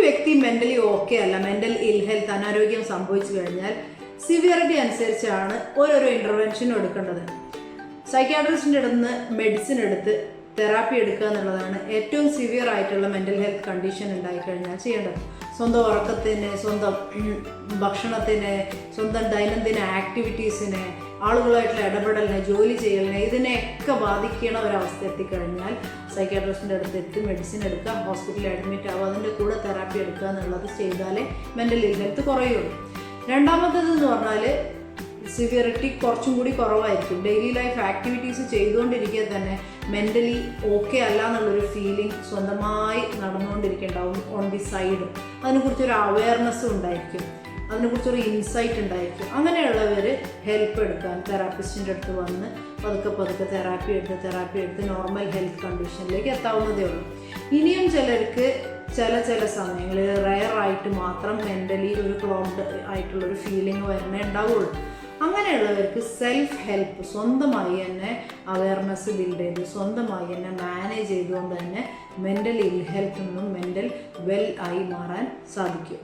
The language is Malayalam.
വ്യക്തി മെൻ്റലി ഓക്കെ അല്ല, മെൻ്റൽ ഇൽ ഹെൽത്ത് അനാരോഗ്യം സംഭവിച്ചു കഴിഞ്ഞാൽ സിവിയറിറ്റി അനുസരിച്ചാണ് ഓരോരോ ഇൻ്റർവെൻഷനും എടുക്കേണ്ടത്. സൈക്യാട്രിസ്റ്റിൻ്റെ അടുത്ത് നിന്ന് മെഡിസിൻ എടുത്ത് തെറാപ്പി എടുക്കുക എന്നുള്ളതാണ് ഏറ്റവും സിവിയർ ആയിട്ടുള്ള മെൻ്റൽ ഹെൽത്ത് കണ്ടീഷൻ ഉണ്ടായിക്കഴിഞ്ഞാൽ ചെയ്യേണ്ടത്. സ്വന്തം ഉറക്കത്തിന്, സ്വന്തം ഭക്ഷണത്തിന്, സ്വന്തം ദൈനംദിന ആക്ടിവിറ്റീസിന്, ആളുകളായിട്ടുള്ള ഇടപെടലിനെ, ജോലി ചെയ്യലിനെ, ഇതിനെയൊക്കെ ബാധിക്കുന്ന ഒരവസ്ഥ എത്തിക്കഴിഞ്ഞാൽ സൈക്യാട്രിസ്റ്റിൻ്റെ അടുത്ത് എത്തി മെഡിസിൻ എടുക്കുക, ഹോസ്പിറ്റലിൽ അഡ്മിറ്റ് ആവുക, അതിൻ്റെ കൂടെ തെറാപ്പി എടുക്കുക എന്നുള്ളത് ചെയ്താലേ മെൻ്റൽ ഇൽ ഹെൽത്ത് കുറയുള്ളൂ. രണ്ടാമത്തേതെന്ന് പറഞ്ഞാൽ സിവിയറിറ്റി കുറച്ചും കൂടി കുറവായിരിക്കും. ഡെയിലി ലൈഫ് ആക്ടിവിറ്റീസ് ചെയ്തുകൊണ്ടിരിക്കുക തന്നെ മെൻ്റലി ഓക്കെ അല്ല എന്നുള്ളൊരു ഫീലിംഗ് സ്വന്തമായി നടന്നുകൊണ്ടിരിക്കുന്നുണ്ടാവും ഓൺ ദി സൈഡ്. അതിനെക്കുറിച്ചൊരു അവയർനെസ്സും ഉണ്ടായിരിക്കും, അതിനെക്കുറിച്ചൊരു ഇൻസൈറ്റ് ഉണ്ടായിരിക്കും. അങ്ങനെയുള്ളവർ ഹെൽപ്പ് എടുക്കാൻ തെറാപ്പിസ്റ്റിൻ്റെ അടുത്ത് വന്ന് പതുക്കെ പതുക്കെ തെറാപ്പി എടുത്ത് നോർമൽ ഹെൽത്ത് കണ്ടീഷനിലേക്ക് എത്താവുന്നതേ ഉള്ളൂ. ഇനിയും ചിലർക്ക് ചില സമയങ്ങളിൽ റയറായിട്ട് മാത്രം മെൻ്റലി ഒരു ക്ലോംഡ് ആയിട്ടുള്ളൊരു ഫീലിംഗ് വരണേ ഉണ്ടാവുള്ളൂ. അങ്ങനെയുള്ളവർക്ക് സെൽഫ് ഹെൽപ്പ്, സ്വന്തമായി തന്നെ അവയർനെസ് ബിൽഡ് ചെയ്ത് സ്വന്തമായി തന്നെ മാനേജ് ചെയ്തുകൊണ്ട് തന്നെ മെൻ്റൽ ഇൽ ഹെൽത്തിൽ നിന്നും മെൻ്റൽ വെൽ ആയി മാറാൻ സാധിക്കും.